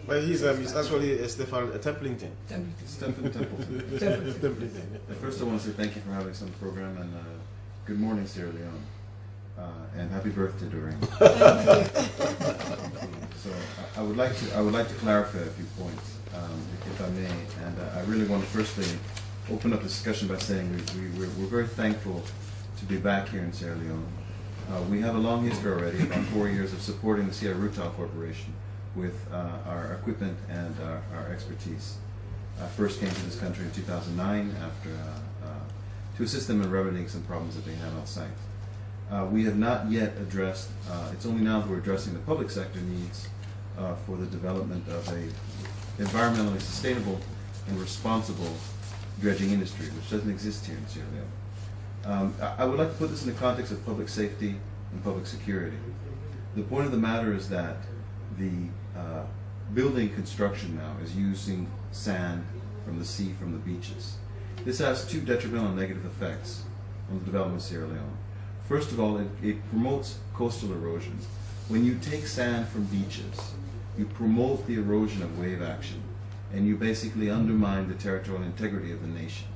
But he's actually Stefan Templeton. Stefan Templeton. Templeton. First, I want to say thank you for having us on the program, and good morning, Sierra Leone, and happy birthday, Doreen. So I would like to clarify a few points, if I may, and I really want to firstly open up the discussion by saying we're very thankful to be back here in Sierra Leone. We have a long history already, about 4 years of supporting the Sierra Rutile Corporation with our equipment and our expertise. I first came to this country in 2009 after to assist them in remedying some problems that they had on site. We have not yet addressed, it's only now that we're addressing the public sector needs for the development of a environmentally sustainable and responsible dredging industry, which doesn't exist here in Sierra Leone. I would like to put this in the context of public safety and public security. The point of the matter is that the building construction now is using sand from the sea, from the beaches. This has two detrimental and negative effects on the development of Sierra Leone. First of all, it promotes coastal erosion. When you take sand from beaches, you promote the erosion of wave action, and you basically undermine the territorial integrity of the nation.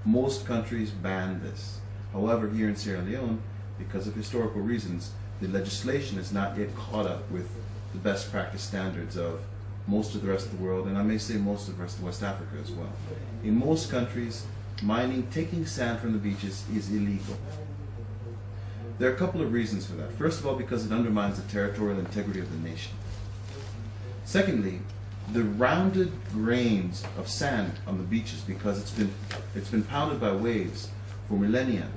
Most countries ban this. However, here in Sierra Leone, because of historical reasons, the legislation is not yet caught up with the best practice standards of most of the rest of the world, and I may say most of the rest of West Africa as well. In most countries, mining, taking sand from the beaches is illegal. There are a couple of reasons for that. First of all, because it undermines the territorial integrity of the nation. Secondly, the rounded grains of sand on the beaches, because it's been pounded by waves for millennia,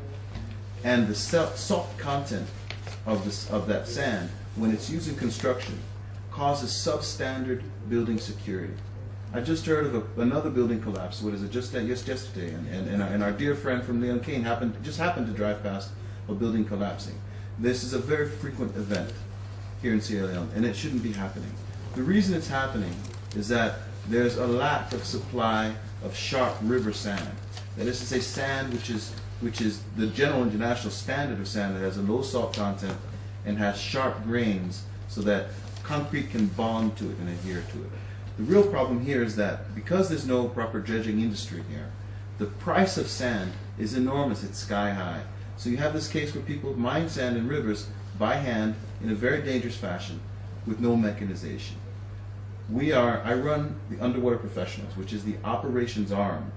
and the salt content of that sand, when it's used in construction, causes substandard building security. I just heard of another building collapse. What is it? Just yesterday, and our dear friend from Leone just happened to drive past a building collapsing. This is a very frequent event here in Sierra Leone, and it shouldn't be happening. The reason it's happening is that there's a lack of supply of sharp river sand. That is to say, sand which is the general international standard of sand that has a low salt content and has sharp grains so that concrete can bond to it and adhere to it. The real problem here is that because there's no proper dredging industry here, the price of sand is enormous, it's sky high. So you have this case where people mine sand in rivers by hand in a very dangerous fashion with no mechanization. I run the Underwater Professionals, which is the operations arm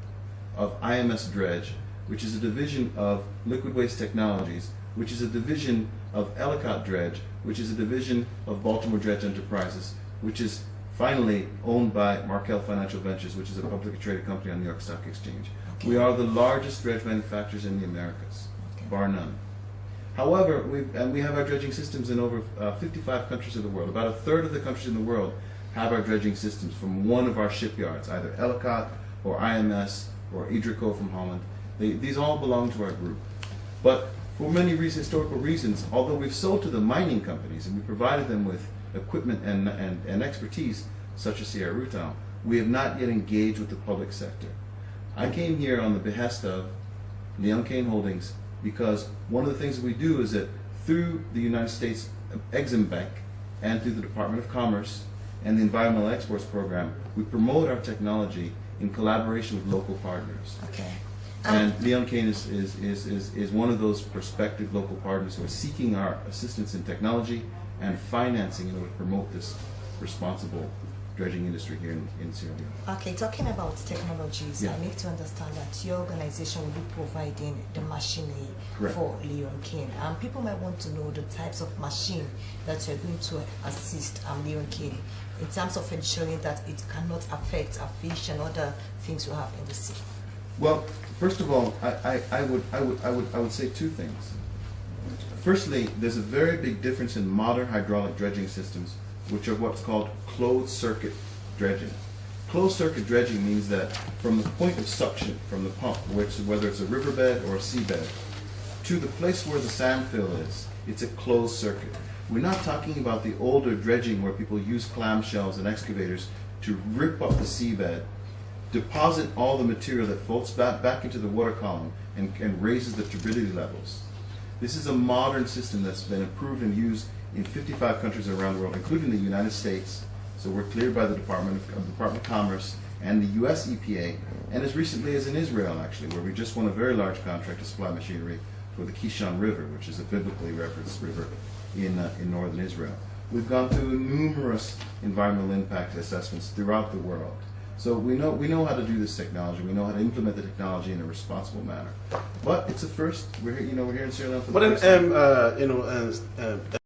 of IMS Dredge, which is a division of Liquid Waste Technologies, which is a division of Ellicott Dredge, which is a division of Baltimore Dredge Enterprises, which is finally owned by Markel Financial Ventures, which is a publicly traded company on the New York Stock Exchange. Okay. We are the largest dredge manufacturers in the Americas, bar none. However, we have our dredging systems in over 55 countries of the world. About a third of the countries in the world have our dredging systems from one of our shipyards, either Ellicott or IMS or Idrico from Holland. These all belong to our group. But for many historical reasons, although we've sold to the mining companies and we provided them with equipment and expertise, such as Sierra Rutile, we have not yet engaged with the public sector. I came here on the behest of Leone Cane Holdings because one of the things that we do is that through the United States Exim Bank and through the Department of Commerce and the Environmental Exports Program, we promote our technology in collaboration with local partners. Okay. And Leone Cane is one of those prospective local partners who are seeking our assistance in technology and financing in order to promote this responsible dredging industry here in Sierra Leone. Okay, talking about technologies, Yeah. I need to understand that your organization will be providing the machinery Correct. for Leone Cane. People might want to know the types of machine that you're going to assist Leone Cane in terms of ensuring that it cannot affect a fish and other things you have in the sea. Well, first of all, I would say two things. Firstly, there's a very big difference in modern hydraulic dredging systems, which are what's called closed circuit dredging. Closed circuit dredging means that from the point of suction from the pump, whether it's a riverbed or a seabed, to the place where the sand fill is, it's a closed circuit. We're not talking about the older dredging where people use clamshells and excavators to rip up the seabed, deposit all the material that floats back into the water column and raises the turbidity levels. This is a modern system that's been approved and used in 55 countries around the world, including the United States, So we're cleared by the Department of Commerce and the U.S. EPA, and as recently as in Israel, actually, where we just won a very large contract to supply machinery for the Kishon River, which is a biblically referenced river in northern Israel. We've gone through numerous environmental impact assessments throughout the world. So we know how to do this technology. We know how to implement the technology in a responsible manner. But it's a first. We're here in Sierra Leone for the But first time.